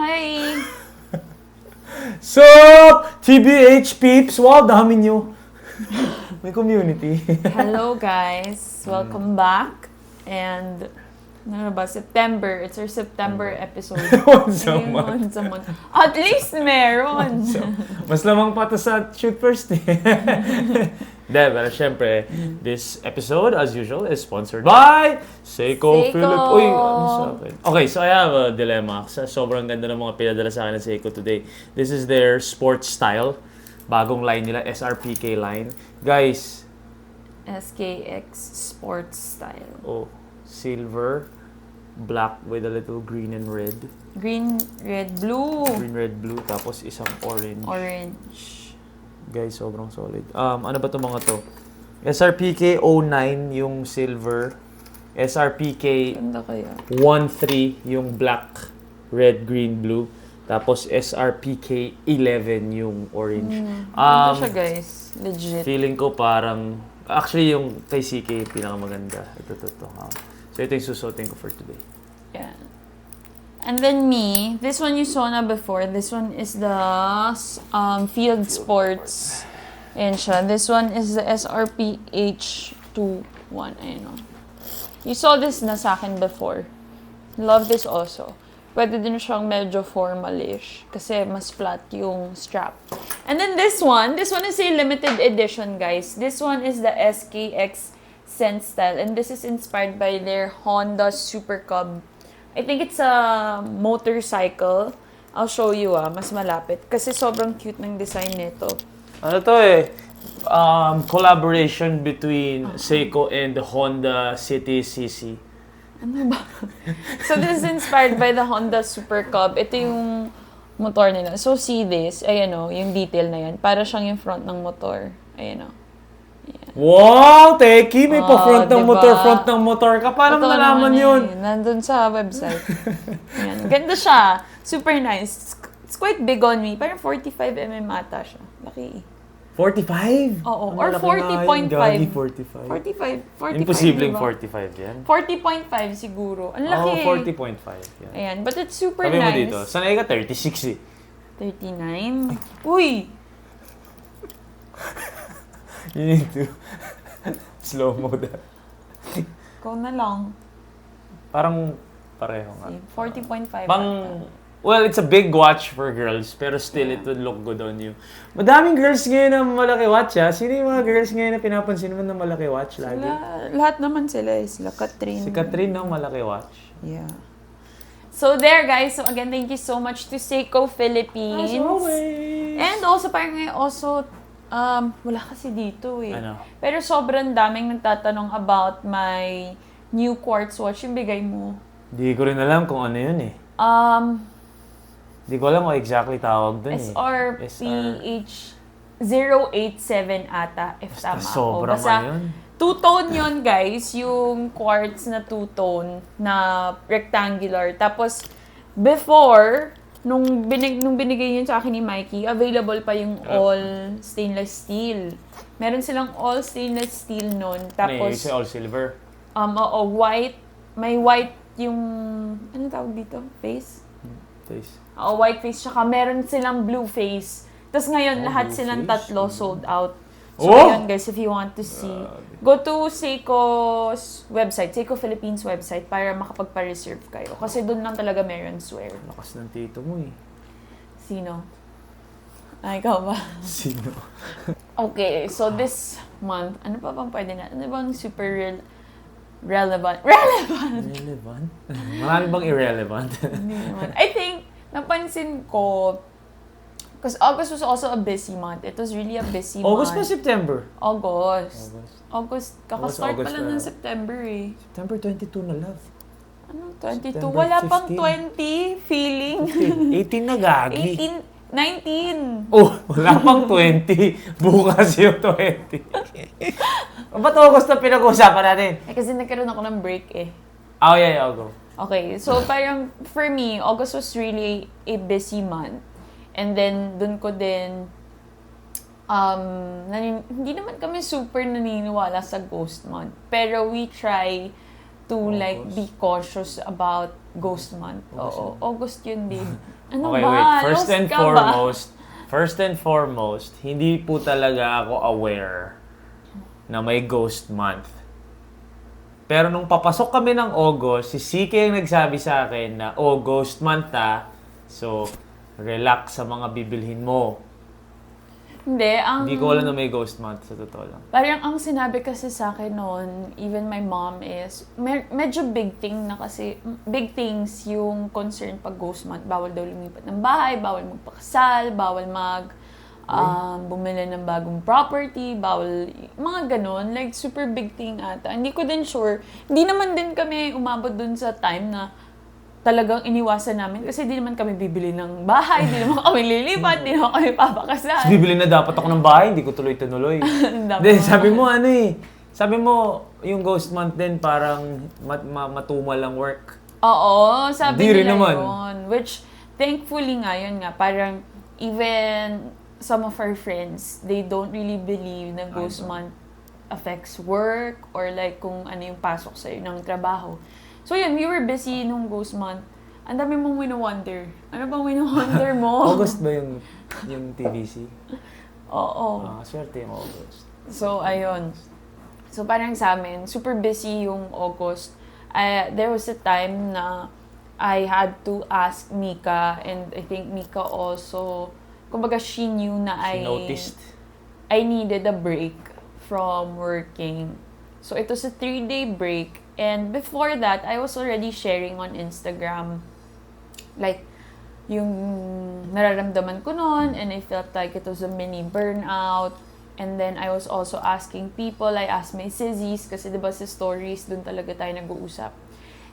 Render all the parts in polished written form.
Hi! Sup, TBH peeps! Wow, dami nyo. May community. Hello guys! Welcome back. And, ano ba, September. It's our September episode. Once a Ayun, month. once a month. At least meron! Mas lamang pa to sa shoot first eh. Pero syempre, this episode, as usual, is sponsored by Seiko Philip. Uy, ano sa akin? Okay, so I have a dilemma. Sobrang ganda ng mga pinadala sa akin ng Seiko today. This is their sports style. Bagong line nila, SRPK line. Guys. SKX Sports Style. Oh, silver, black with a little green and red. Green, red, blue. Green, red, blue. Tapos isang orange. Orange. Guys, sobrang solid. Ano ba itong mga to? SRPK 09 yung silver. SRPK Ganda kaya. 13 yung black, red, green, blue. Tapos SRPK 11 yung orange. Ganda siya guys. Legit. Feeling ko parang, actually yung kay CK pinakamaganda. Ito. So ito yung susuotin ko for today. Yeah. And then me, this one you saw na before. This one is the Field Sports. Ayan siya. This one is the SRPH21. Ayan o. You saw this na sa akin before. Love this also. Pwede din siyang medyo formalish. Kasi mas flat yung strap. And then this one is a limited edition, guys. This one is the SKX Sense Style. And this is inspired by their Honda Super Cub. I think it's a motorcycle. I'll show you mas malapit. Kasi sobrang cute ng design nito. Ano to eh? Collaboration between Seiko and the Honda City CC. Ano ba? So this is inspired by the Honda Super Cub. Ito yung motor nila. So see this. Ayan o, yung detail na yan. Para siyang yung front ng motor. Ayan o. Wow, Teki! May pa-front ng diba? front ng motor ka. Paano mo nalaman yun? Nandun sa website. Ayan. Ganda siya. Super nice. It's quite big on me. Parang 45mm ata siya. Laki. 45? Oo. Ang Or malaki nga 40.5. yun. Gagi, 45. 45. Imposibleng diba? 45 yan. 40.5 siguro. Ang laki. Oo, 40.5 yan. Ayan. But it's super Sabi mo nice. dito, sanay ka 36 eh. 39? Uy! You need to slow mo that. Ikaw na lang. Parang pareho nga. 40.5. Well, it's a big watch for girls, pero still it would look good on you. Madaming girls ngayon na malaki watch ha. Sino yung mga girls ngayon na pinapansin mo na malaki watch lagi? Lahat naman sila. Sila Catherine. Si Catherine no, malaki watch. Yeah. So there guys, so again, thank you so much to Seiko Philippines. As always. And also, parang wala kasi dito eh. Ano? Pero sobrang daming nagtatanong about my new quartz watch. Yung bigay mo. Di ko rin alam kung ano yun eh. Di ko alam kung exactly tawag dun eh. SRPH087 ata, if Basta tama ako. sobrang Basta, ano yun. two-tone yun, guys. Yung quartz na two-tone na rectangular. Tapos, before, nung binigay yun sa akin ni Mikey, available pa yung all stainless steel. Meron silang all stainless steel nun. Tapos, all silver. white. May white yung, ano tawag dito? Face? Face. White face. Tsaka meron silang blue face. Tapos ngayon, lahat blue silang face? tatlo sold out. So, ayun guys, if you want to see, go to Seiko's website, Seiko Philippines website, para makapagpa-reserve kayo. Kasi doon lang talaga meron, swear. Lakas ng tito mo eh. Sino? Ay, ikaw ba? Sino? Okay, so this month, ano pa bang pwede na? Ano bang super relevant? Relevant! Irrelevant? Marami bang irrelevant? Hindi naman. I think, napansin ko, because August was also a busy month. It was really a busy August month. pa September? August. Kakastart August pa lang na. ng September eh. September 22 na love. Ano? 22? September Wala pang 15. 20 feeling. 18 na gagi. 19. Oh, wala pang 20. Bukas yung 20. Ba't August na pinag-uusapan natin? Kasi nagkaroon ako ng break eh. Oh, yeah, I'll go. Okay, so parang for me, August was really a busy month. And then, dun ko din, hindi naman kami super naniniwala sa ghost month. Pero we try to to like August. be cautious about Ghost Month. Oo, August yun din. Ano Okay, ba? wait. First Lost and ka ba? foremost, hindi po talaga ako aware na may Ghost Month. Pero nung papasok kami ng August, si CK ang nagsabi sa akin na, Ghost Month so relax sa mga bibilhin mo. Hindi ko alam na may Ghost Month, sa totoo lang. Parang ang sinabi kasi sa akin noon, even my mom is, medyo big things yung concern pag Ghost Month. Bawal daw lumipat ng bahay, bawal magpakasal, bawal bumili ng bagong property, bawal, mga ganon. Like, super big thing ata. Hindi ko din sure. Hindi naman din kami umabot dun sa time na talagang iniwasan namin kasi di naman kami bibili ng bahay, di naman kami lilipat, di naman kami papakasal. Bibili na dapat ako ng bahay, hindi ko tuloy-tuloy. Sabi mo, yung Ghost Month din parang matumal lang work. Oo, sabi Di rin nila naman. yun. Which, thankfully nga, yun nga, parang even some of our friends, they don't really believe na Ghost Month affects work or like kung ano yung pasok sa'yo ng trabaho. So yun, we were busy nung Ghost Month. Ang dami mong wino-wonder. Ano bang wino-wonder mo? August ba yung TVC? Oo. Swerte yung August. So, ayun. So, parang sa amin, super busy yung August. There was a time na I had to ask Mika, and I think Mika also, kumbaga she knew na She noticed. I needed a break from working. So, it was a 3-day break. And before that, I was already sharing on Instagram, like, yung nararamdaman ko noon, and I felt like it was a mini burnout. And then, I was also asking people, I asked my sissies, kasi diba sa stories, dun talaga tayo nag-uusap.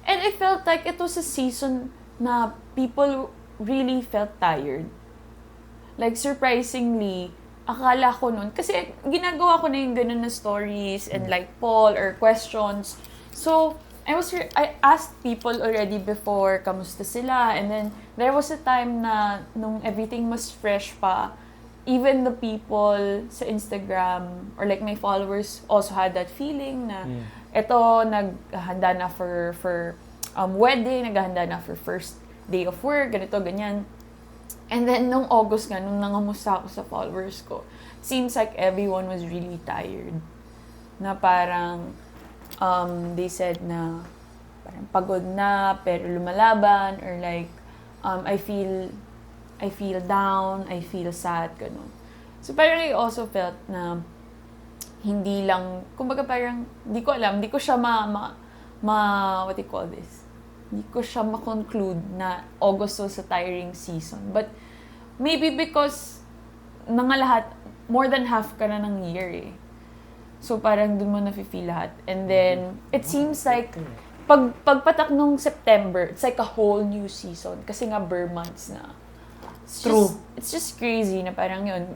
And I felt like it was a season na people really felt tired. Like, surprisingly, akala ko noon, kasi ginagawa ko na yung ganun na stories, and like poll or questions. So, I asked people already before, kamusta sila? And then, there was a time na, nung everything was fresh pa, even the people sa Instagram, or like my followers, also had that feeling na, eto, naghahanda na for wedding, naghahanda na for first day of work, ganito, ganyan. And then, nung August nga, nung nangamusta ako sa followers ko, seems like everyone was really tired. Na parang, they said na parang pagod na pero lumalaban, or like I feel down, I feel sad, ganun. So parang I also felt na hindi lang, kumbaga parang hindi ko alam, hindi ko siya what do you call this? Hindi ko siya ma-conclude na August was a tiring season. But maybe because mga lahat, more than half ka na ng year eh. So, parang dun mo nafe-feel lahat. And then, it seems like, pagpatak nung September, it's like a whole new season. Kasi nga, Burr months na. It's just crazy na parang yun.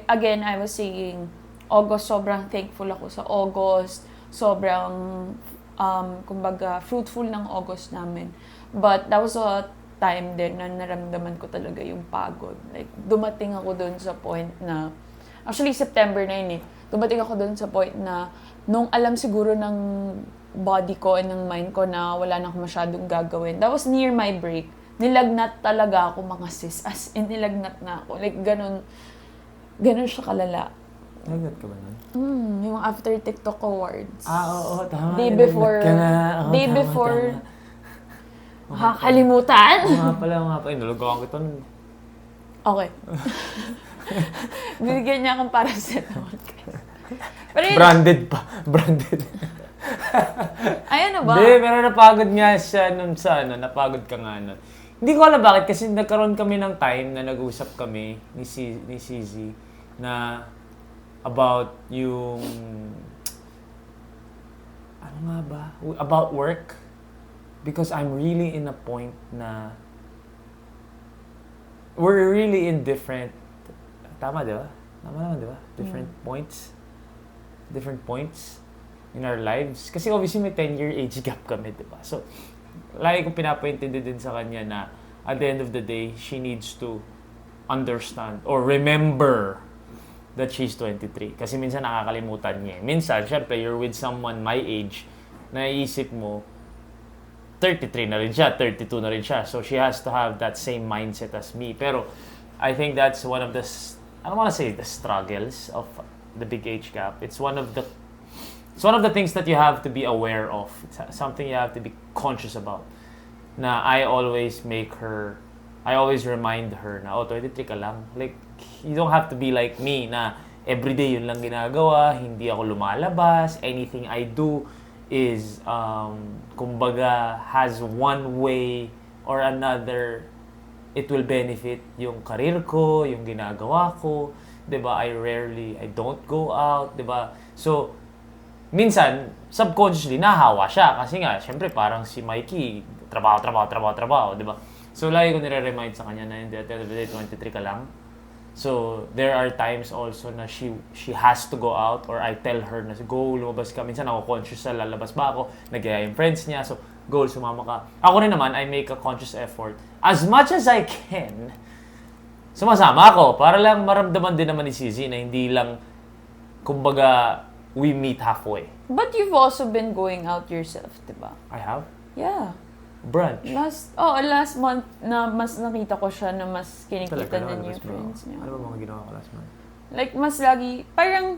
Again, I was saying, August, sobrang thankful ako sa August. Sobrang, kumbaga, fruitful ng August namin. But, that was a time din na naramdaman ko talaga yung pagod. Like, dumating ako dun sa point na, actually, September na yun eh. Dumating ako doon sa point na nung alam siguro ng body ko and ng mind ko na wala na akong masyadong gagawin. That was near my break. Nilagnat talaga ako, mga sis. As in, nilagnat na ako. Like, ganun siya kalala. Nagnat ka ba nun? Yung after TikTok awards. Oo, tama. Day before. Makakalimutan. Oo nga pala. Nalagaan kita nun. Okay. Binigyan niya akong paracetamol. Pero yun, Branded pa. Branded. ay, ano ba? Hindi, pero napagod nga siya nun sa napagod ka nga nun. Hindi ko alam bakit kasi nagkaroon kami ng time na nag-usap kami ni CZ na about yung ano nga ba? About work. Because I'm really in a point na we're really in different, tama di ba? Tama naman di ba? Different points in our lives. Kasi obviously may 10-year age gap kami, di ba? So, lagi kong pinapaintindi din sa kanya na at the end of the day, she needs to understand or remember that she's 23. Kasi minsan nakakalimutan niya. Minsan, syempre, you're with someone my age naiisip mo, 33 na rin siya, 32 na rin siya. So she has to have that same mindset as me. Pero I think that's one of the, I don't want to say the struggles of the big age gap. It's one of the things that you have to be aware of. It's something you have to be conscious about. Na I always remind her na, 23 ka lang. Like, you don't have to be like me na everyday yun lang ginagawa, hindi ako lumalabas, anything I do is, kumbaga, has one way or another, it will benefit yung karir ko, yung ginagawa ko, 'di ba? I don't go out, 'di ba? So, minsan, subconsciously, nahawa siya. Kasi nga, syempre, parang si Mikey, trabaho, 'di ba? So, lagi ko nire-remind sa kanya na, hindi, 23 ka lang. So, there are times also na she has to go out or I tell her na, go, lumabas ka. Minsan ako conscious sa lalabas ba ako, nagyaya yung friends niya. So, go, sumama ka. Ako rin naman, I make a conscious effort. As much as I can, sumasama ako para lang maramdaman din naman ni Sisi na hindi lang, kumbaga, we meet halfway. But you've also been going out yourself, diba? I have? Yeah. Brunch. Last month na mas nakita ko siya na mas kinikita na niya yung friends niya. Ano ba mga ginawa ko last month? Like, mas lagi, parang,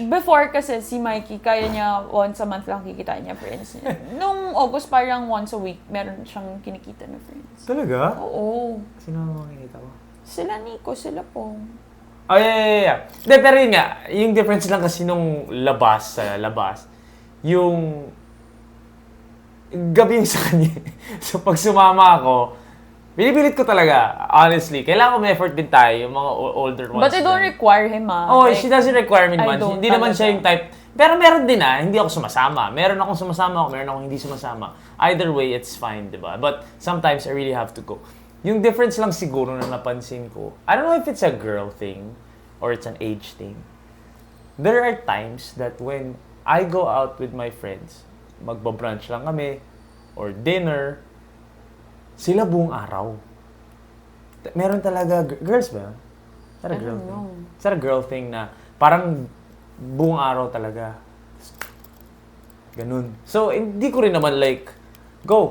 before kasi si Mikey, kaya niya once a month lang kikitain niya friends niya. Nung August, parang once a week, meron siyang kinikita na friends. Talaga? Oo. Sino ang mga kinita ko? Sila Nico, sila Pong. Oh, yeah. Hindi, pero yun nga, yung difference lang kasi nung labas, yung gabi yung sa kanya. So, pag sumama ako, binibilit ko talaga, honestly. Kailangan ko may effort din tayo, yung mga older ones. But I don't require him, Oh, like, she doesn't require me much. Hindi naman talaga siya yung type. Pero meron din hindi ako sumasama. Meron akong sumasama, meron akong hindi sumasama. Either way, it's fine, di ba? But sometimes I really have to go. Yung difference lang siguro na napansin ko, I don't know if it's a girl thing or it's an age thing. There are times that when I go out with my friends, magbabrunch lang kami, or dinner, sila buong araw. Meron talaga, girls ba? Is that a girl thing? Is that a girl thing na parang buong araw talaga? Ganun. So, hindi ko rin naman like, go,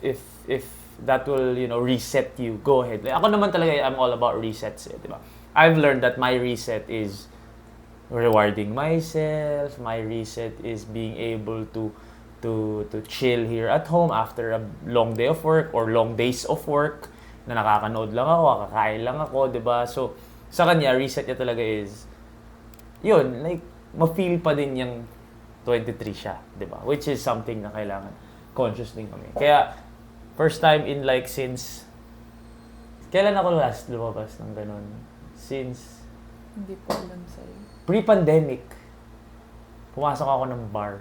if that will, reset you, go ahead. Like, ako naman talaga, I'm all about resets, di ba? I've learned that my reset is rewarding myself. My reset is being able to chill here at home after a long day of work or long days of work na nakakanood lang ako, kakain lang ako, 'di ba? So sa kanya reset niya talaga is yun, like ma-feel pa din yung 23 siya, 'di ba? Which is something na kailangan conscious din kami. Kaya first time in like since kailan ako last lumabas ng ganun? Since hindi ko alam sa'yo. Pre-pandemic, pumasok ako ng bar.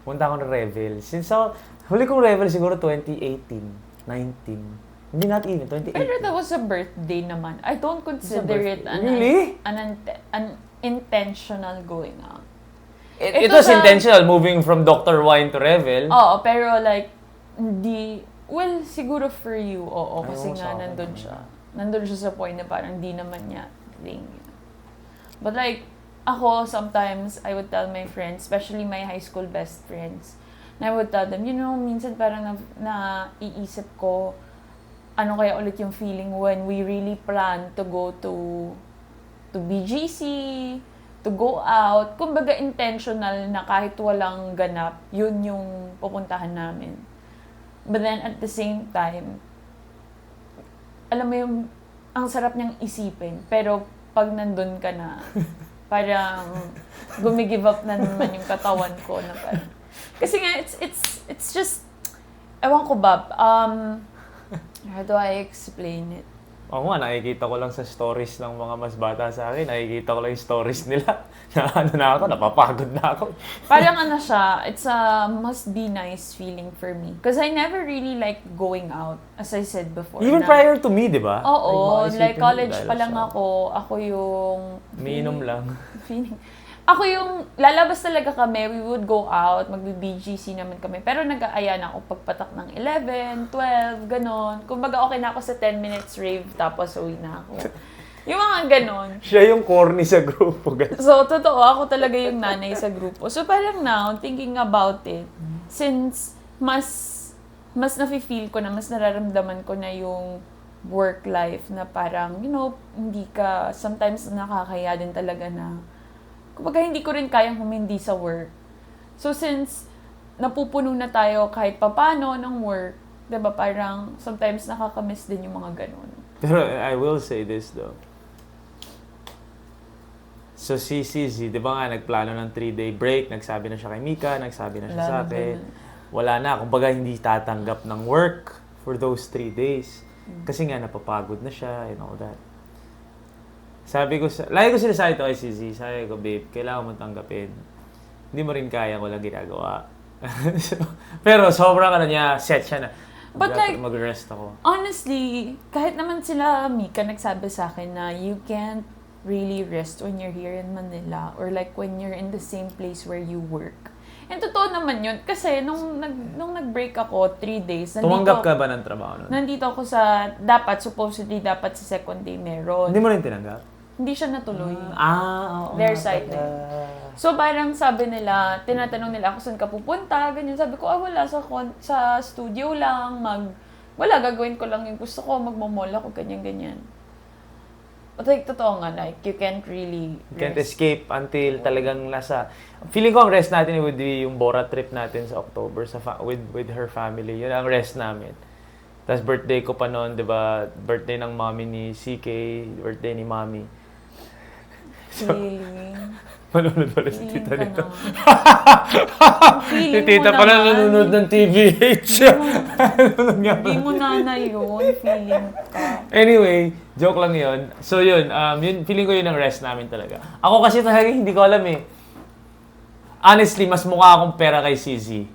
Punta ako ng Revel. Since huli kong Revel siguro 2018, 19. Hindi not even, 2018. Pero that was a birthday naman. I don't consider it really? an intentional going out. It was intentional, moving from Dr. Wine to Revel. Oo, pero like, well, siguro for you, oo, kasi nga nandun siya. Nandun siya sa point na parang di naman niya thing. But like, ako, sometimes, I would tell my friends, especially my high school best friends, and I would tell them, minsan parang naiisip ko, ano kaya ulit yung feeling when we really plan to go to BGC, to go out. Kumbaga, intentional na kahit walang ganap, yun yung pupuntahan namin. But then, at the same time, alam mo yung, ang sarap niyang isipin, pero pag nandun ka na, parang gumigive up na naman yung katawan ko na parang. Kasi nga, it's just, ewan ko ba, how do I explain it? Oo nga, nakikita ko lang sa stories ng mga mas bata sa akin, nakikita ko lang yung stories nila. Napapagod na ako. Parang siya, it's a must be nice feeling for me. Because I never really like going out, as I said before. Even prior to me, di ba? Oo, like college pa lang ako yung... Umiinom lang. Ako yung, lalabas talaga kami, we would go out, magbi-BGC naman kami. Pero nag-aaya na ako pagpatak ng 11, 12, ganon. Kumbaga okay na ako sa 10 minutes rave, tapos uwi na ako. Yung mga ganon. Siya yung corny sa grupo, guys. So, totoo, ako talaga yung nanay sa grupo. So, parang now, thinking about it, since mas nafe-feel ko na, mas nararamdaman ko na yung work life na parang, hindi ka, sometimes nakakaya din talaga na, kumbaga hindi ko rin kayang humindi sa work. So, since napupuno na tayo kahit papano ng work, diba, parang sometimes nakakamiss din yung mga ganun. Pero I will say this though. So si CZ, di ba nga nagplano ng 3-day break, nagsabi na siya kay Mika, nagsabi na siya sa akin. Wala na, kumbaga hindi tatanggap ng work for those 3 days. Kasi nga napapagod na siya and all that. Sabi ko, lagi ko sinasabi ito kay CZ, sabi ko, babe, kailangan mo tanggapin. Hindi mo rin kaya, wala ginagawa. Pero sobrang niya, set siya na. But like, mag-rest ako. Honestly, kahit naman sila Mika nagsabi sa akin na you can't really rest when you're here in Manila or like when you're in the same place where you work. And totoo naman yun. Kasi nung nag-break ako, 3 days. Tumanggap ka ba ng trabaho nun? Nandito ako supposedly dapat sa second day meron. Hindi mo rin tinanggap? Hindi siya natuloy. Oo. Their side na. So parang sabi nila, tinatanong nila ako saan ka pupunta, ganyan. Sabi ko, wala, sa studio lang, wala, gagawin ko lang yung gusto ko, magmamall ako, ganyan. But like, totoo nga, like, you can't really rest. You can't escape until talagang feeling ko ang rest natin would be yung Bora trip natin sa October with her family. Yun ang rest namin. Tapos birthday ko pa noon, di ba? Birthday ng mommy ni CK, birthday ni mommy. So, manunod pala si tita nito. Si tita pala nanonood ng TVH. Hindi mo nanay yun, feeling ka. Anyway, joke lang yun. So yun, feeling ko yun ang rest namin talaga. Ako kasi talaga hindi ko alam eh. Honestly, mas mukha akong pera kay CZ.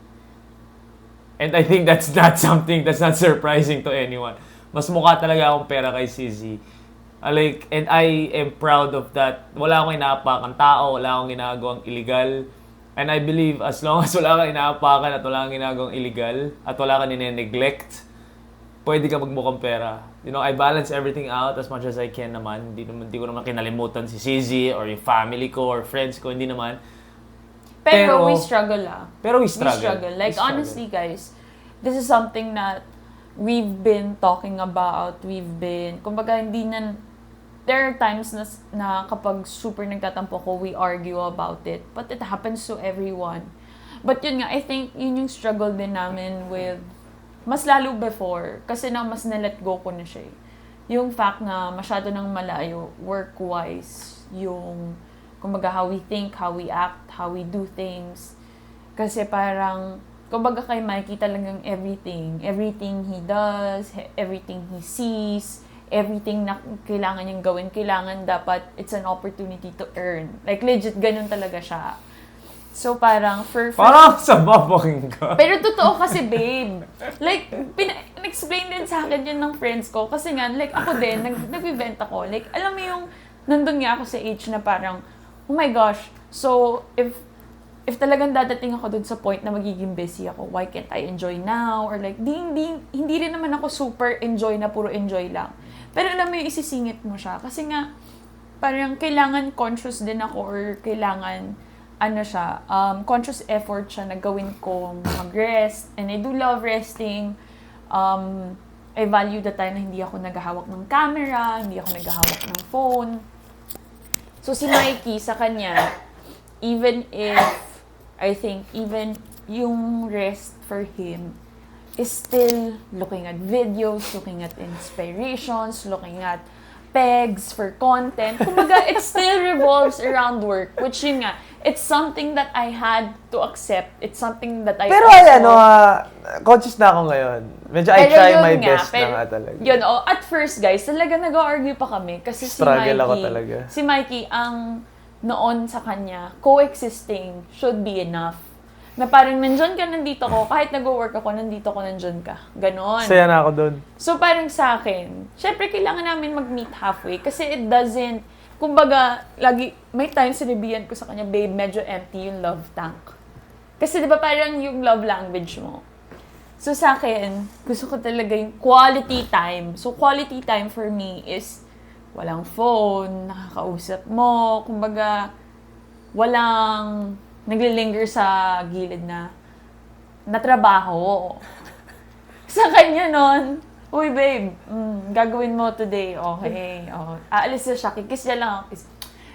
And I think that's not surprising to anyone. Mas mukha talaga akong pera kay CZ. And I am proud of that. Wala akong inaapakan tao, wala akong ginagawang illegal. And I believe as long as wala kang inaapakan at wala kang ginagawang illegal at wala kang nine-neglect, pwede ka magmukhang pera. I balance everything out as much as I can naman. Hindi ko naman kinalimutan si CZ or yung family ko or friends ko, hindi naman. Pero we struggle Pero we struggle. Like, honestly, guys, this is something that we've been talking about. Kumbaga, there are times na kapag super nagtatampo ko, we argue about it. But it happens to everyone. But yun nga, I think yun yung struggle din namin with, mas lalo before, kasi na mas na-let go ko na siya. Yung fact na masyado nang malayo, work-wise, yung, kumbaga, how we think, how we act, how we do things. Kasi parang, kumbaga kay Mikey talagang everything he does, everything he sees, everything na kailangan niyang gawin, kailangan dapat it's an opportunity to earn. Like, legit, ganun talaga siya. So, parang, parang sa babaking ka. Pero totoo kasi, babe. Like, explain din sa akin yun ng friends ko. Kasi nga, like, ako din, nag-event ako. Like, alam mo yung, nandun nga ako sa age na parang, oh my gosh, so, if talagang dadating ako dun sa point na magiging busy ako, why can't I enjoy now? Or like, hindi rin naman ako super enjoy na puro enjoy lang. Pero alam mo yung isisingit mo siya. Kasi nga, parang kailangan conscious din ako or kailangan, conscious effort siya na gawin ko mag-rest. And I do love resting. I value the time na hindi ako naghahawak ng camera, hindi ako naghahawak ng phone. So si Mikey, sa kanya, even yung rest for him is still looking at videos, looking at inspirations, looking at pegs for content. Kumbaga, it still revolves around work, which yun nga, it's something that I had to accept. It's something that I Pero conscious na ako ngayon. Medyo I try my best na nga talaga. Yun, at first guys, talaga nag-argue pa kami kasi struggle ako talaga. Si Mikey, ang noon sa kanya, coexisting should be enough. Na parang nandyan ka, nandito ko. Kahit nag-work ako, nandito ko, nandyan ka. Ganon. Saya na ako dun. So parang sa akin, syempre kailangan namin mag-meet halfway kasi it doesn't, kumbaga, may times sinabihan ko sa kanya, babe, medyo empty yung love tank. Kasi di ba parang yung love language mo. So sa akin, gusto ko talaga yung quality time. So quality time for me is walang phone, nakakausap mo, kumbaga, walang naglilinger sa gilid na trabaho. Sa kanya nun, uy babe, gagawin mo today, okay. Oh. Aalis na siya, kikis niya lang ako.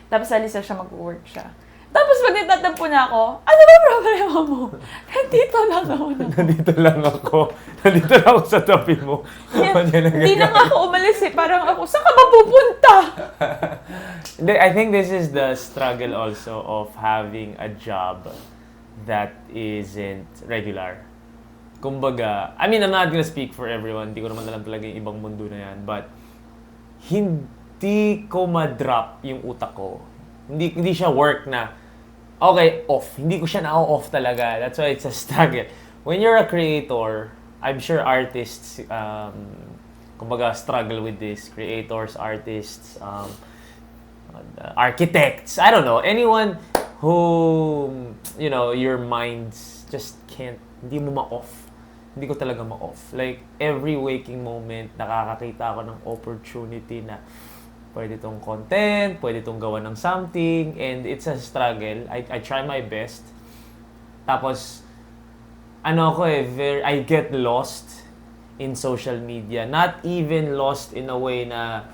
Tapos alis na siya, mag-work siya. Tapos pag nagtatampo na ako, ano ba problema mo? Nandito lang ako. Nandito lang ako sa tabi mo. Hindi na nga ako umalis eh. Parang ako, saan ka ba pupunta? I think this is the struggle also of having a job that isn't regular. Kumbaga, I mean, I'm not gonna speak for everyone. Hindi ko naman alam talaga yung ibang mundo na yan. But, hindi ko ma-drop yung utak ko. Hindi siya work na, okay, off. Hindi ko siya na-off talaga. That's why it's a struggle. When you're a creator, I'm sure artists, kumbaga, struggle with this. Creators, artists, architects, I don't know. Anyone who, your minds just can't, hindi mo ma-off. Hindi ko talaga ma-off. Like, every waking moment, nakakakita ako ng opportunity na pwede itong content, pwede itong gawa ng something, and it's a struggle. I try my best. Tapos, I get lost in social media. Not even lost in a way na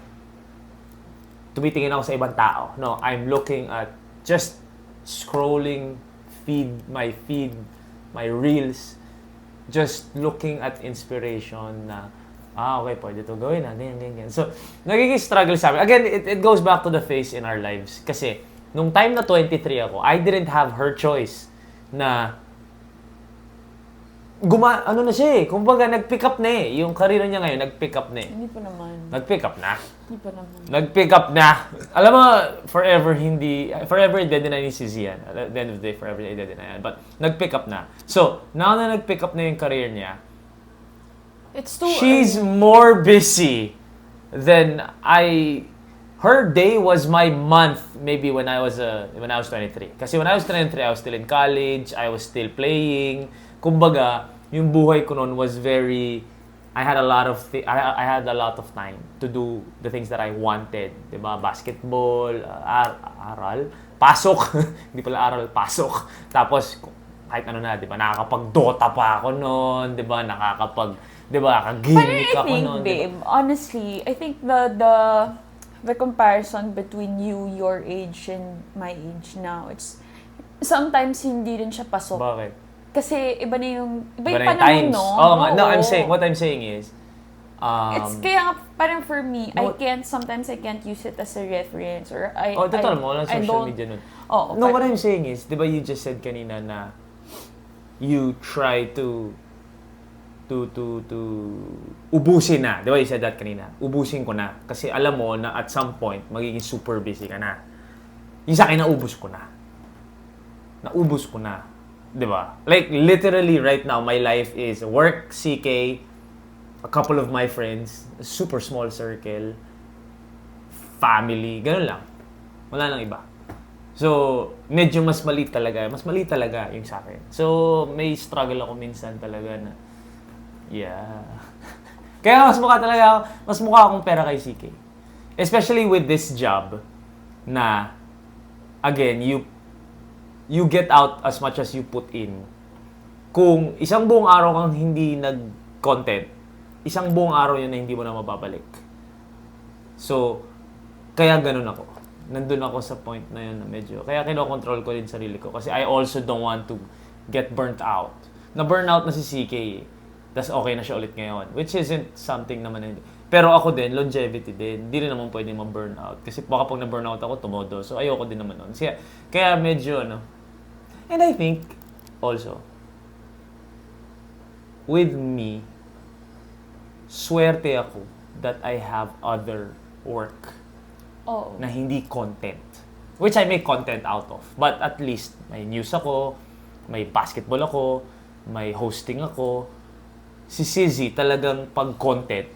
tumitingin ako sa ibang tao. No, I'm looking at just scrolling my feed, my reels, just looking at inspiration na, okay, pwede ito gawin na, ganyan. So, nagiging struggle sa amin. Again, it goes back to the phase in our lives. Kasi, nung time na 23 ako, I didn't have her choice na kumbaga, nag-pick up na eh. Yung career niya ngayon, nag-pick up na eh. Hindi pa naman. Nag-pick up na. Hindi pa naman. Nag-pick up na. Alam mo, forever i-dedeny ni si Zian. At the end of the day, forever i-dedeny yan. But, nag-pick up na. So, now na nag-pick up na yung career niya, she's more busy than her day was my month maybe when I was 23. Kasi when I was 23, I was still in college, I was still playing. Kumbaga, yung buhay ko noon was I had a lot of time to do the things that I wanted, 'di ba? Basketball, aral, pasok. Hindi pala aral, pasok. Tapos kahit ano na, 'di ba? Nakakapag-Dota pa ako noon, 'di ba? Kag-gimmick ako noon. Babe, honestly, I think the comparison between your age and my age now, it's sometimes hindi rin siya pasok. Bakit? Kasi iba yung panahon, times. No? No, what I'm saying is, it's kaya parang for me, sometimes I can't use it as a reference or total mo, walang social media nun. What I'm saying is, di ba you just said kanina na you try to ubusin na. Di ba you said that kanina? Ubusin ko na. Kasi alam mo na at some point, magiging super busy ka na. Yung sa akin, naubos ko na. Diba? Like, literally right now, my life is work, CK, a couple of my friends, a super small circle, family, ganun lang. Wala nang iba. So, medyo mas maliit talaga yung sa akin. So, may struggle ako minsan talaga na, yeah. Kaya mas mukha akong pera kay CK. Especially with this job na, again, you get out as much as you put in. Kung isang buong araw kang hindi nag-content, isang buong araw yun na hindi mo na mababalik. So, kaya ganun ako. Nandun ako sa point na yun na medyo, kaya kinokontrol ko din sarili ko. Kasi I also don't want to get burnt out. Na-burnout na si CK, tas okay na siya ulit ngayon. Which isn't something naman na pero ako din, longevity din. Hindi rin naman pwedeng ma-burnout. Kasi baka pag na-burnout ako, tumodo. So, ayoko din naman nun. Kaya medyo, And I think, also, with me, swerte ako that I have other work na hindi content. Which I make content out of. But at least, may news ako, may basketball ako, may hosting ako. Si Sizzy talagang pag-content.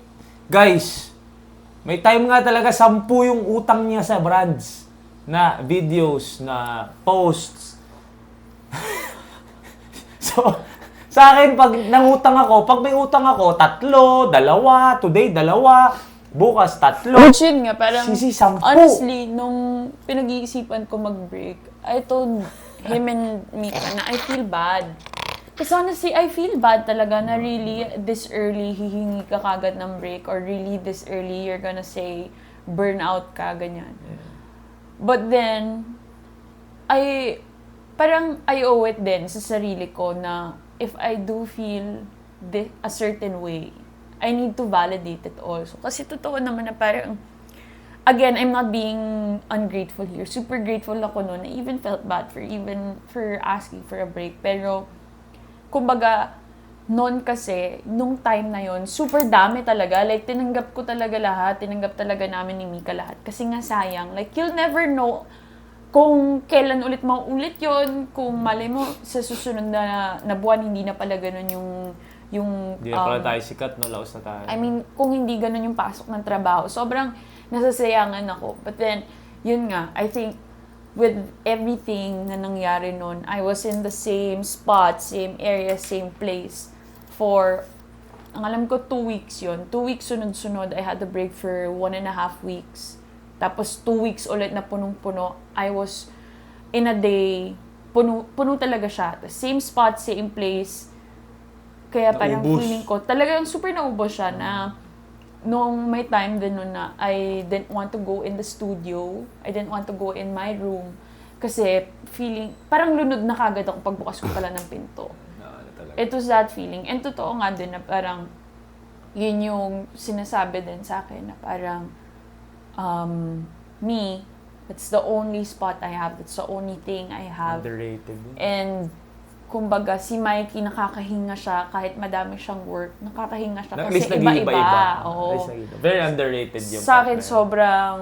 Guys, may time nga talaga 10 yung utang niya sa brands na videos, na posts. So, sa akin, pag may utang ako, 3, 2, today 2, Bukas, 3. Which yun nga, parang, Sisi, 10. honestly, nung pinag-iisipan ko mag-break, I told him and Mika na I feel bad. Kasi honestly, I feel bad talaga na really this early hihingi ka kagad ng break or really this early you're gonna say burnout ka, ganyan. Yeah. But then, parang I owe it din sa sarili ko na if I do feel a certain way, I need to validate it also. Kasi totoo naman na parang, again, I'm not being ungrateful here. Super grateful ako noon. I even felt bad for asking for a break. Pero, kumbaga, noon kasi, nung time na yon super dami talaga. Like, tinanggap ko talaga lahat. Tinanggap talaga namin ni Mika lahat. Kasi nga sayang. Like, you'll never know kung kailan ulit mauulit yon. Kung malay mo, sa susunod na buwan, hindi na pala ganun yung Hindi na pala tayo sikat, no? Laos na tayo. I mean, kung hindi ganun yung pasok ng trabaho, sobrang nasasayangan ako. But then, yun nga, I think, with everything na nangyari noon, I was in the same spot, same area, same place for, ang alam ko, 2 weeks yun. 2 weeks sunod-sunod, I had a break for 1.5 weeks. Tapos 2 weeks ulit na punong-puno. I was, in a day, puno talaga siya. The same spot, same place. Kaya parang Naubos. feeling ko, talagang super naubos siya na nung may time din nun na I didn't want to go in the studio. I didn't want to go in my room. Kasi feeling, parang lunod na kagad ako pagbukas ko pala ng pinto. It was that feeling. And totoo nga din na parang, yun yung sinasabi din sa akin na parang, me, that's the only spot I have. That's the only thing I have. Underrated. And, kumbaga, si Mikey nakakahinga siya kahit madami siyang work. Nakakahinga siya At kasi least iba-iba. Oo. Very underrated yung Sa akin, partner. sobrang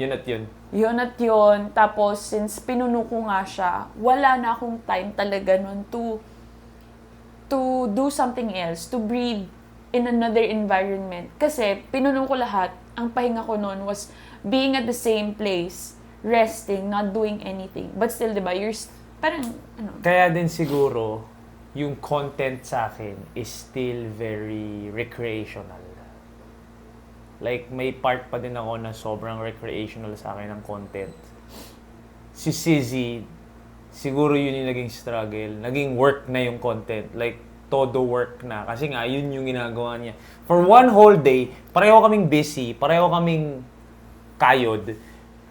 Yun at yun. yun at yun. Tapos, since pinuno ko nga siya, wala na akong time talaga nun to do something else, to breathe in another environment. Kasi, pinuno ko lahat. Ang pahinga ko nun was being at the same place, resting, not doing anything. But still, di ba, parang, Kaya din siguro, yung content sa akin is still very recreational. Like, may part pa din ako na sobrang recreational sa akin ng content. Si Sizzy, siguro yun yung naging struggle. Naging work na yung content. Like, todo work na. Kasi nga, yun yung ginagawa niya. For one whole day, pareho kaming busy, pareho kaming kayod.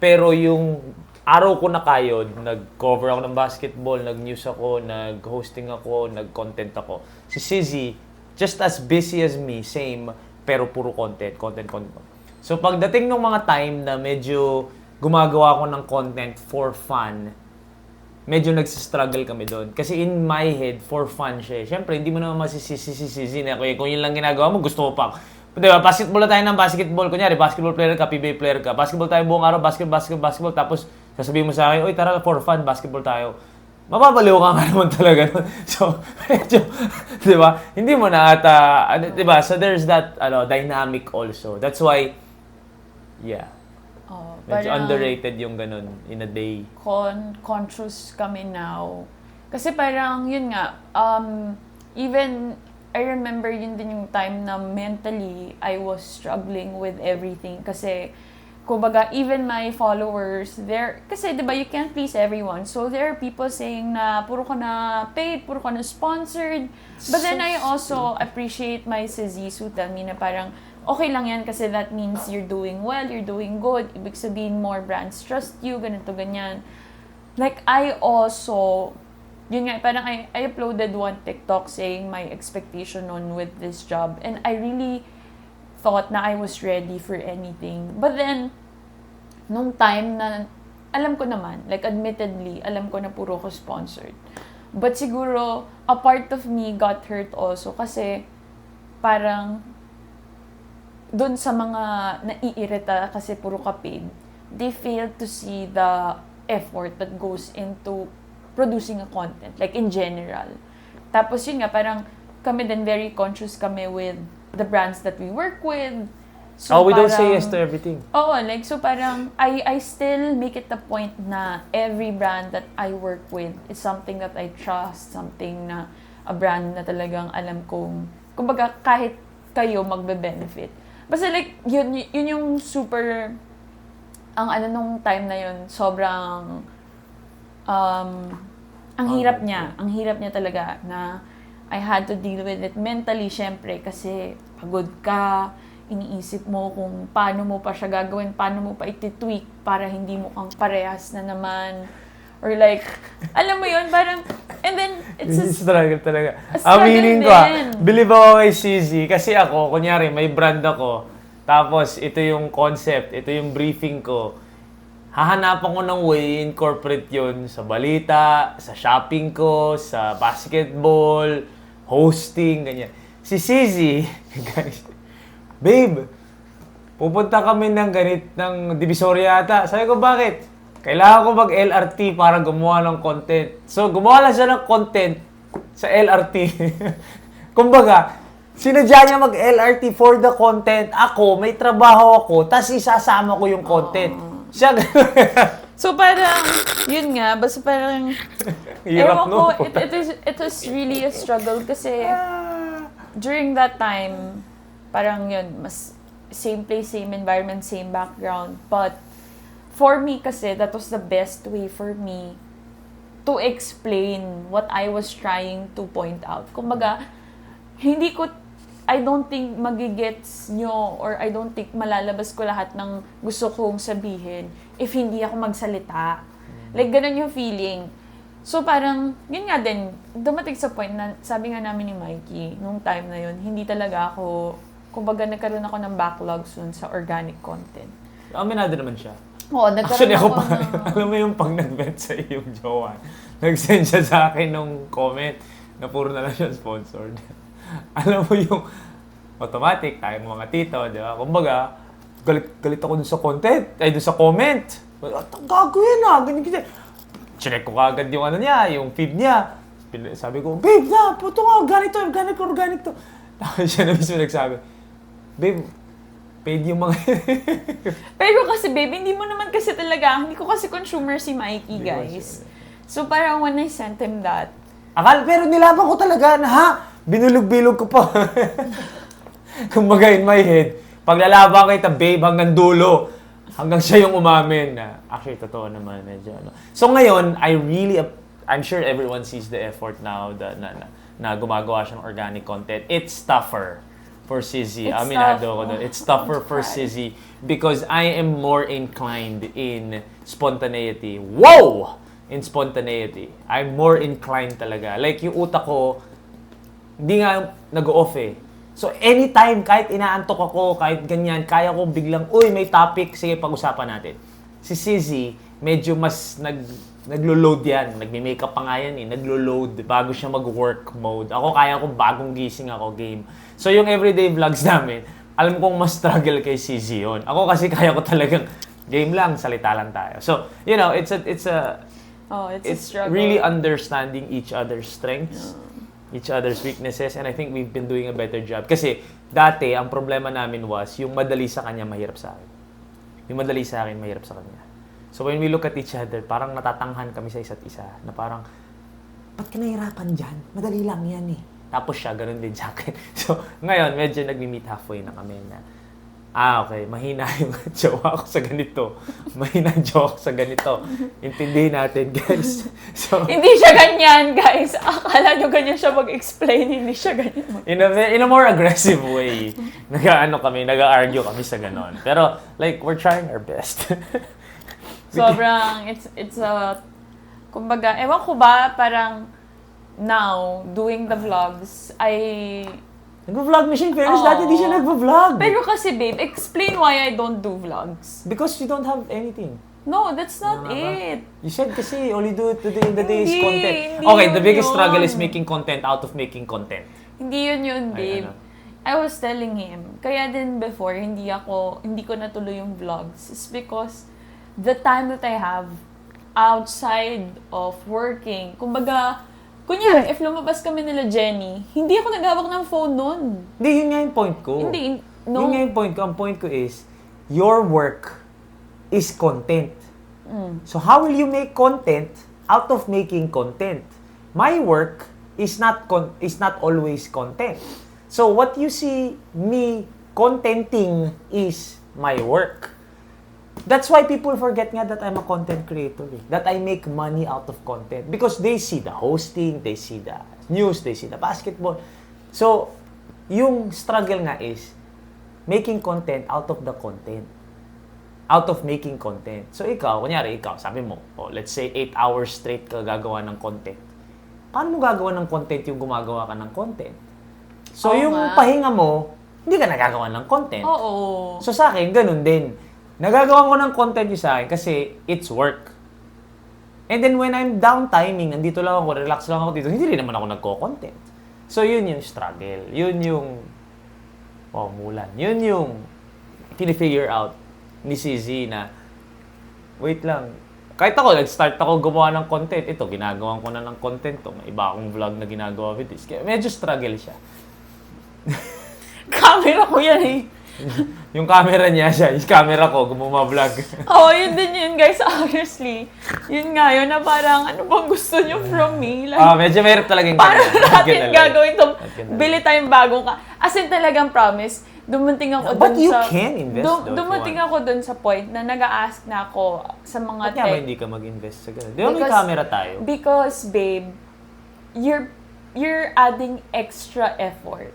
Pero yung araw ko na kayod, nag-cover ako ng basketball, nag-news ako, nag-hosting ako, nag-content ako. Si Sizzy, just as busy as me, same, pero puro content. So pagdating ng mga time na medyo gumagawa ako ng content for fun, medyo nagsistruggle kami doon. Kasi in my head, for fun siya. Siyempre, hindi mo naman masisisi na kung yun lang ginagawa mo, gusto mo pa. Diba, basketball na tayo ng basketball. Kunyari, basketball player ka, PBA player ka. Basketball tayo buong araw, basketball. Tapos, sasabihin mo sa akin, uy, tara, for fun, basketball tayo. Mababaliw ka nga naman talaga nun. So, medyo, di ba? Hindi mo na ata, di ba? So, there's that dynamic also. That's why, yeah. Medyo underrated yung ganun in a day. Conscious kami now. Kasi parang, yun nga, even, I remember yun din yung time na mentally, I was struggling with everything. Kasi, kumbaga, even my followers, kasi diba, you can't please everyone. So, there are people saying na, puro ka na paid, puro ka na sponsored. But then, I also appreciate my Sizzy who tell me na parang, okay lang yan kasi that means you're doing well, you're doing good. Ibig sabihin, more brands trust you, ganito, ganyan. Like, I also, yun nga, parang I uploaded one TikTok saying my expectation on with this job. And I really thought na I was ready for anything. But then, nung time na, alam ko naman, like admittedly, alam ko na puro ko sponsored. But siguro, a part of me got hurt also kasi parang, dun sa mga naiirita kasi puro ka paid, they fail to see the effort that goes into producing a content, like in general. Tapos yun nga, parang kami din very conscious kami with the brands that we work with. So we don't say yes to everything. Oo, like, so parang, I still make it a point na every brand that I work with is something that I trust, something na, a brand na talagang alam kong, kumbaga, kahit kayo magbe-benefit. Basta like, yun yung super, ang ano nung time na yun, sobrang, ang hirap niya talaga na I had to deal with it mentally, syempre, kasi pagod ka, iniisip mo kung paano mo pa siya gagawin, paano mo pa iti-tweak para hindi mo kang parehas na naman. Or like, alam mo yun, parang, and then, it's a struggle talaga. struggle Aminin ko, din. believe ako kay CZ. Kasi ako, kunyari, may brand ako. Tapos, ito yung concept, ito yung briefing ko. Hahanapan ko ng way, incorporate yun sa balita, sa shopping ko, sa basketball, hosting, ganyan. Si CZ, guys, babe, pupunta kami ng ng Divisoria ata. Sabi ko, bakit? Kailangan ko mag-LRT para gumawa ng content. So, gumawa lang siya ng content sa LRT. Kumbaga, sinadya niya mag-LRT for the content. Ako, may trabaho ako, tas isasama ko yung content. Siya, So parang, yun nga, basta parang, hirap ewan ko, no? it was really a struggle kasi during that time, parang yun, mas same place, same environment, same background. But for me kasi, that was the best way for me to explain what I was trying to point out. Kumbaga, I don't think magigets nyo or I don't think malalabas ko lahat ng gusto kong sabihin if hindi ako magsalita. Like, ganun yung feeling. So, parang, yun nga din, dumating sa point na, sabi nga namin ni Mikey, nung time na yun, hindi talaga ako, kumbaga, nagkaroon ako ng backlogs dun sa organic content. Aminado naman siya. Oo, nagkaroon Actually, ako ako pa, alam mo yung pag nag-bet sa iyong jowa, nag-send siya sa akin nung comment na puro na lang siya sponsored. Alam mo yung automatic, tayong mga tito, di ba? Kumbaga, galit ako dun sa content, dun sa comment. Gago yan ganyan. Check ko kagad yung ano niya, yung feed niya. Sabi ko, babe, puto nga, organic to. Tapos siya na mismo nagsabi, babe, paid yung mga Pero kasi, babe, hindi mo naman kasi talaga, hindi ko kasi consumer si Mikey, guys. So, parang when I sent him that, pero nilaban ko talaga na, binulog-bilog ko pa. Kumbaga in my head, paglalaban kita, babe, hanggang dulo. Hanggang siya yung umamin na, actually, totoo naman, medyo, ano. So ngayon, I'm sure everyone sees the effort now na gumagawa siya ng organic content. It's tougher for Sizzy. Aminado ko doon. It's tougher for Sizzy because I am more inclined in spontaneity. Whoa! In spontaneity. I'm more inclined talaga. Like, yung utak ko, hindi nga nag-off eh. So, anytime, kahit inaantok ako, kahit ganyan, kaya ko biglang, uy, may topic, sige, pag-usapan natin. Si Sizzy, medyo mas naglo-load yan. Nagme-makeup pa nga yan eh. Naglo-load bago siya mag-work mode. Ako, kaya ko bagong gising ako, game. So, yung everyday vlogs namin, alam kong mas struggle kay Sizzy yun. Ako kasi kaya ko talagang game lang, salita lang tayo. So, you know, it's a struggle. Really understanding each other's strengths. Each other's weaknesses, and I think we've been doing a better job. Kasi dati, ang problema namin was, yung madali sa kanya, mahirap sa akin. Yung madali sa akin, mahirap sa kanya. So when we look at each other, parang natatanghan kami sa isa't isa, na parang, ba't ka nahihirapan dyan? Madali lang yan eh. Tapos siya, ganun din sa akin. So ngayon, medyo nag-meet halfway na kami na, okay, mahina yung jowa ko sa ganito. Mahina yung jowa ko sa ganito. Intindihin natin, guys. So, hindi siya ganyan, guys. Akala nyo ganyan siya mag-explain. Hindi siya ganyan. In a more aggressive way. Nag-argue kami sa ganon. Pero, like, we're trying our best. Sobrang, it's a, kumbaga, ewan ko ba, parang, now, doing the vlogs, Nagvo-vlog machine, pero dati di siya nagvo-vlog. Pero kasi, babe, explain why I don't do vlogs. Because you don't have anything. No, that's not it. You said kasi all you do today in the day is Hindi, content. hindi Okay, the yun biggest yun. struggle is making content out of making content. Hindi yun, babe. ano? I was telling him, kaya din before, hindi ko natuloy yung vlogs. It's because the time that I have outside of working, kumbaga, kunyari, if lumabas kami nila Jenny, hindi ako naghawak ng phone nun. Hindi, yun nga yung point ko. Hindi, no. Yun nga yung point ko. Ang point ko is, your work is content. So how will you make content out of making content? My work is not always content. So what you see me contenting is my work. That's why people forget nga that I'm a content creator. That I make money out of content. Because they see the hosting, they see the news, they see the basketball. So, yung struggle nga is making content out of the content. Out of making content. So, kunyari ikaw, sabi mo, let's say 8 hours straight ka gagawa ng content. Paano mo gagawa ng content yung gumagawa ka ng content? So, yung pahinga mo, hindi ka nagagawa ng content. Oo. So, sa akin, ganun din. Nagagawa ko ng content yung sa akin kasi it's work. And then, when I'm downtiming, nandito lang ako, relax lang ako dito, hindi rin naman ako nagko-content. So, yun yung struggle. Yun yung mulan. Yun yung pinifigure out ni CZ na, wait lang, kahit ako, nag-start ako gumawa ng content. Ito, ginagawa ko na ng content to. May iba akong vlog na ginagawa with this. Kaya medyo struggle siya. Camera ko yan eh. Yung camera niya siya, yung camera ko, gumawa vlog. Yun din yun, guys, honestly. Yun nga, yun na parang, ano bang gusto nyo from me? Like, Medyo mahirap talaga yung paano ganyan. natin gagawin ito? Ganun. Bili tayong bagong As in talagang promise, dumunting ako But dun you sa... can invest though, if you dumunting want. ako dun sa point na nag-a-ask na ako sa mga Ba't nga ba hindi ka mag-invest sa ganun? Di ba may Because- camera tayo? Because, babe, you're adding extra effort.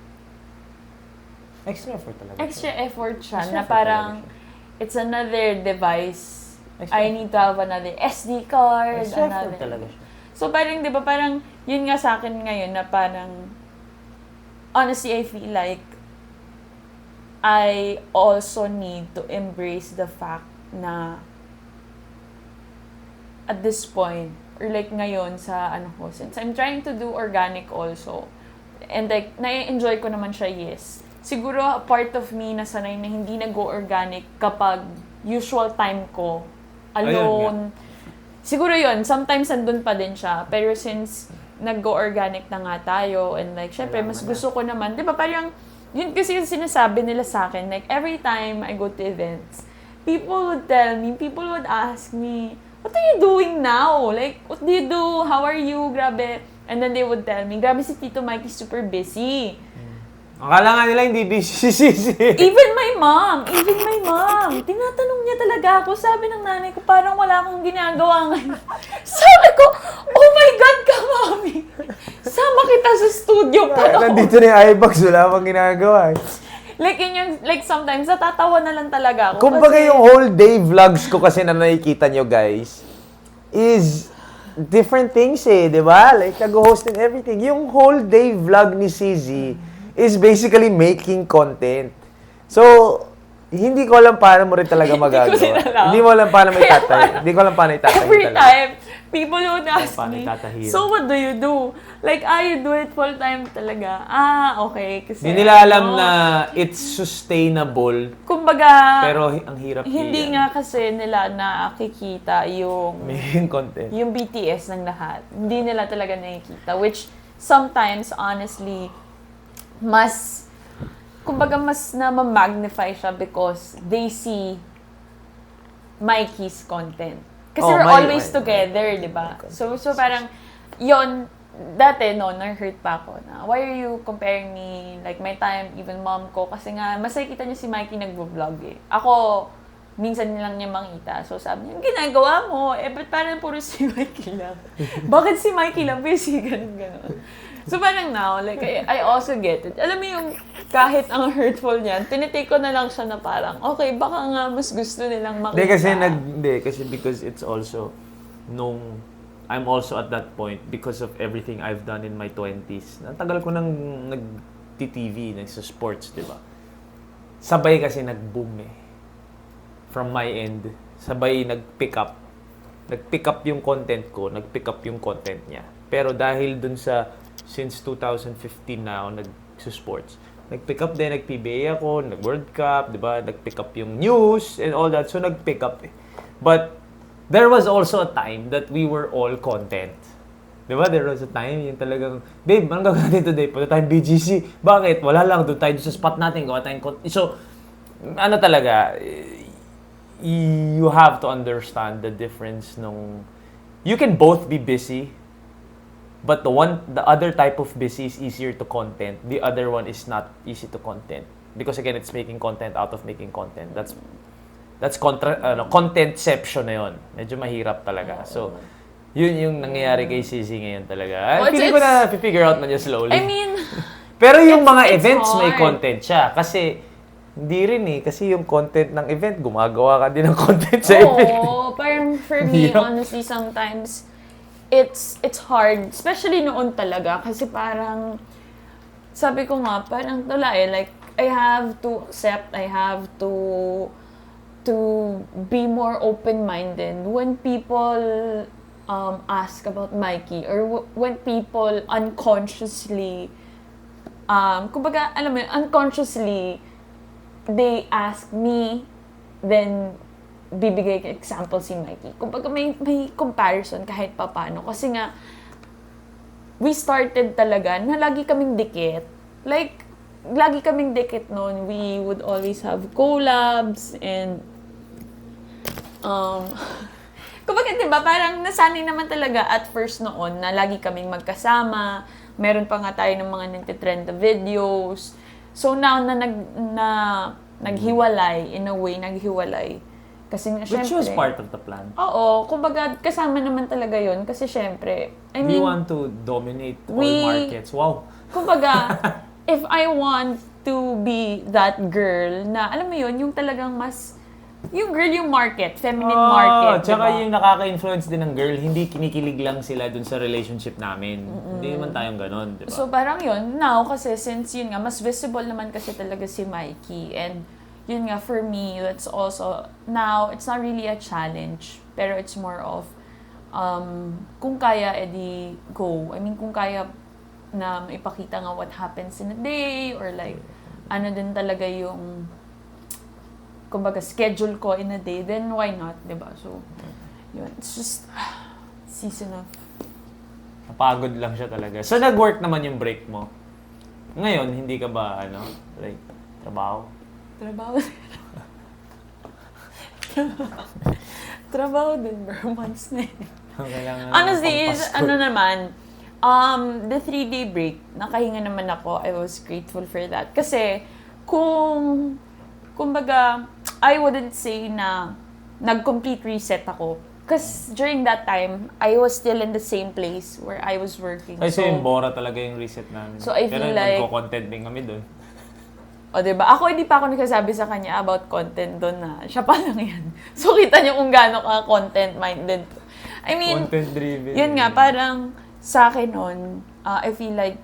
Extra effort talaga. Extra effort siya Extra na effort parang talaga it's another device. Extra I need to have another SD card. Extra effort another. talaga siya. So parang, di ba, parang yun nga sa akin ngayon na parang honestly, I feel like I also need to embrace the fact na at this point, or like ngayon sa ano ko, since I'm trying to do organic also, and like, na-enjoy ko naman siya, yes. Siguro, a part of me na sanay na hindi nag-go organic kapag usual time ko, alone. Siguro yun, sometimes andun pa din siya. Pero since nag-go organic na nga tayo, and like, syempre, mas gusto ko naman, di ba, parang, yun kasi yung sinasabi nila sa akin, like, every time I go to events, people would tell me, people would ask me, what are you doing now? Like, what do you do? How are you? Grabe. And then they would tell me, grabe si Tito Mikey, super busy. Akala nga nila hindi busy si Even my mom, tinatanong niya talaga ako. Sabi ng nanay ko, parang wala akong ginagawa ngayon. Sabi ko, oh my God ka, mami. Sama kita sa studio pa. Nandito na yung iBox, wala pang ginagawa. Like, yun yung, like sometimes, natatawa na lang talaga ako. Kumbaga yung whole day vlogs ko kasi na nakikita nyo guys, is different things di ba? Like, nag-host and everything. Yung whole day vlog ni CZ is basically making content. So, hindi ko alam paano mo rin talaga magagawa. Hindi mo alam paano may tatay. Hindi ko alam paano itatahid Every talaga. time, people would ask Paano me, itatahid? so what do you do? Like, you do it full time talaga. Okay. Kasi, Hindi nila alam na it's sustainable, kumbaga, pero ang hirap hindi nga kasi nila nakikita yung making content. yung BTS ng lahat. Hindi nila talaga nakikita. Which, sometimes, honestly, kumbaga mas na ma-magnify siya because they see Mikey's content. Kasi we're always together, di ba? So parang, yon dati, na-hurt pa ako na, why are you comparing me, like my time, even mom ko, kasi nga, mas nakikita niya si Mikey nag-vlog Ako, minsan lang niya makita. So sabi niya, ginagawa mo, ba't parang puro si Mikey lang? Bakit si Mikey lang? Busy, ganun. So parang now, like, I also get it. Alam mo yung, kahit ang hurtful niyan, tinitake ko na lang siya na parang, okay, baka nga mas gusto nilang makita. Kasi because it's also, I'm also at that point, because of everything I've done in my 20s, natagal ko nang nag-TV, nagsa-sports, di ba? Sabay kasi nag-boom From my end, sabay nag-pick up yung content ko, nag-pick up yung content niya. Pero dahil dun sa, since 2015 na ako nag-sports, nag-pick up din, nag-PBA ako, nag-World Cup, di ba? Nag-pick up yung news and all that. So, nag-pick up But, there was also a time that we were all content. Di ba? There was a time yung talagang, babe, anong gagawin natin today? Punta tayong BGC. Bakit? Wala lang. Doon tayo sa spot natin. Gawa tayong content. So, ano talaga, you have to understand the difference nung, you can both be busy, but the other type of busy is easier to content. The other one is not easy to content. Because again, it's making content out of making content. That's contentception na yun. Medyo mahirap talaga. So, yun yung nangyayari kay Sisi ngayon talaga. Pili ko na figure out na niya slowly. I mean, pero yung mga it's events may hard. content siya. Kasi, hindi rin kasi yung content ng event, gumagawa ka din ng content sa event. Oo, parang for me, Yeah. honestly, sometimes, it's hard. Especially noon talaga. Kasi parang, sabi ko nga, parang wala like, I have to accept, I have to be more open-minded when people ask about Mikey or when people unconsciously kumbaga, alam mo yun, unconsciously they ask me, then bibigay ko example si Mikey. Kumbaga may comparison kahit papaano kasi nga we started talaga na lagi kaming dikit. Like, lagi kaming dikit noon. We would always have collabs and kumbaga, di ba, parang nasanay naman talaga at first noon na lagi kaming magkasama. Meron pa nga tayo ng mga nagtitrend na videos. So now na naghiwalay, in a way, naghiwalay. Kasi nga, Which syempre, was part of the plan. oo, kumbaga, kasama naman talaga yon kasi syempre, I We mean, want to dominate all we- markets. Wow. kumbaga, if I want to be that girl na, alam mo yun, yung talagang mas, yung girl yung market, feminine market, Tsaka diba? yung nakaka-influence din ng girl, hindi kinikilig lang sila dun sa relationship namin. Hindi naman tayong ganon, di ba? So parang yun, now kasi since yun nga, mas visible naman kasi talaga si Mikey and yun nga for me, that's also, now, it's not really a challenge, pero it's more of, kung kaya, edi go. I mean, kung kaya na ipakita nga what happens in a day or like, ano din talaga yung kumbaga schedule ko in a day, then why not, diba? So, yun. It's just season of... Napagod lang siya talaga. So, nag-work naman yung break mo. Ngayon, hindi ka ba, like, trabaho? Trabaho. Trabaho din, bro. Months na yun. Kailangan Honestly, pang is, Pasko. ano naman, the 3-day break, nakahinga naman ako. I was grateful for that. Kasi, kumbaga, I wouldn't say na nag-complete reset ako. Because during that time, I was still in the same place where I was working. Ay, so yung Bora talaga yung reset namin. So, I Pero feel like- nagko-content din kami doon. O, diba? Ako, hindi pa ako nagsasabi sa kanya about content doon na siya pa lang yan. So, kita niyo kung gaano ka content-minded. I mean, Content-driven. yun nga, parang sa akin nun, I feel like,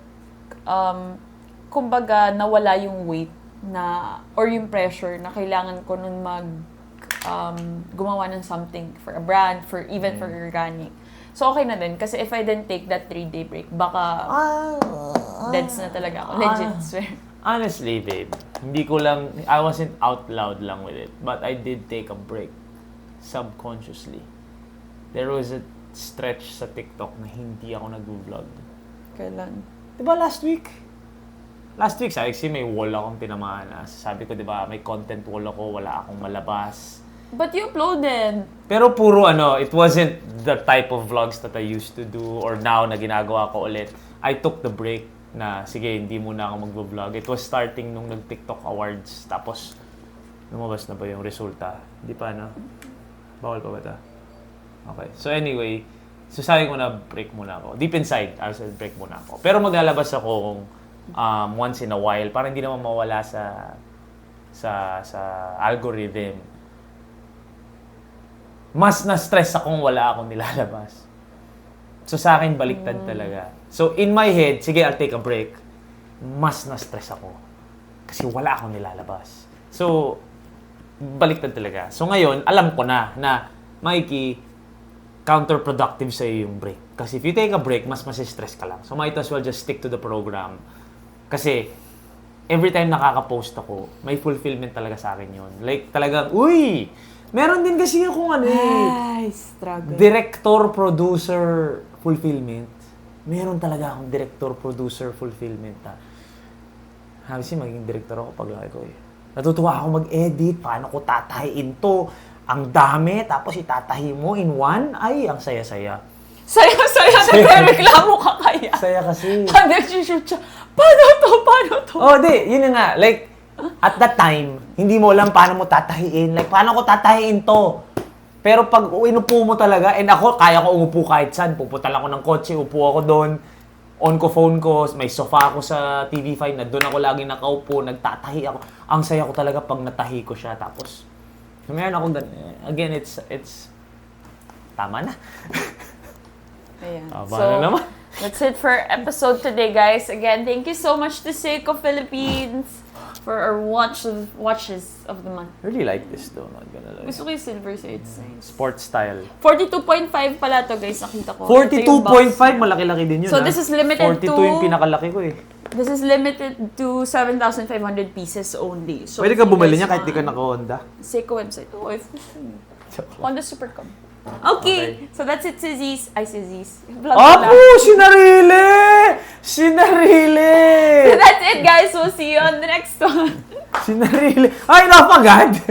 kumbaga, nawala yung weight na, or yung pressure na kailangan ko nun gumawa ng something for a brand, even for organic. So, okay na din. Kasi if I didn't take that 3-day break, baka deads na talaga ako. Legit, swear. Honestly, babe, I wasn't out loud lang with it. But I did take a break. Subconsciously. There was a stretch sa TikTok na hindi ako nag-vlog. Kailan? Diba last week? Last week, sa IXC, may wall akong tinamaan. Sabi ko, diba, may content wall ako, wala akong malabas. But you uploaded. Pero puro it wasn't the type of vlogs that I used to do or now na ginagawa ko ulit. I took the break na, sige, hindi muna ako mag-vlog. It was starting nung nag-TikTok Awards. Tapos, lumabas na ba yung resulta? Hindi pa, no? Bawal pa ba ito? Okay. So anyway, so sabi ko na break muna ako. Deep inside, I said break muna ako. Pero maglalabas ako once in a while para hindi naman mawala sa algorithm. Mas na-stress akong wala akong nilalabas. So sa akin, baliktad talaga. So in my head, sige, I'll take a break. Mas na-stress ako. Kasi wala akong nilalabas. So, baliktad talaga. So ngayon, alam ko na Mikey, counterproductive sa'yo yung break. Kasi if you take a break, mas stress ka lang. So might as well just stick to the program. Kasi every time nakaka-post ako, may fulfillment talaga sa akin yun. Like talagang, uy! Meron din kasi akong Ay, struggle. director-producer fulfillment. Meron talaga akong director-producer fulfillment. Halos maging director ako pag laki ko eh. Natutuwa ako mag-edit. Paano ko tatahiin to? Ang dami. Tapos itatahi mo in one. Ay, ang saya-saya. Saya-saya, nagre-reklamo ka kaya. Saya kasi. Pag nag-shoot siya, paano to? Oh, di. Yun na nga. Like, At that time, hindi mo alam paano mo tatahiin. Like, paano ko tatahiin to? Pero pag inupo mo talaga, and ako, kaya ko umupo kahit saan. Pupunta lang ako ng kotse, upo ako doon. On ko phone ko, may sofa ako sa TV5 na doon ako lagi nakaupo, nagtatahi ako. Ang saya ko talaga pag natahi ko siya. Tapos, meron ako again, it's tama na. Ayan. Tama na naman. That's it for our episode today, guys. Again, thank you so much to Seiko Philippines for our watches of the month. I really like this though, not gonna lie. Gusto ko yung silver, so it's nice. Sports style. 42.5 pala to, guys. Nakita ko. Ito yung 42.5, box. malaki-laki din yun. So, this is limited 42 to... yung pinakalaki ko eh. This is limited to 7,500 pieces only. So, Pwede if ka you bumili guys niya kahit di ka want- naka-Honda. Seiko website. Oh, if gusto mo. Honda Supercom. Okay. So that's it, Sizzies. Ay, Sizzies. Vlog ko lang. Apo! Sinarili! Sinarili! So that's it, guys. We'll see you on the next one. Sinarili! Ay, napagad!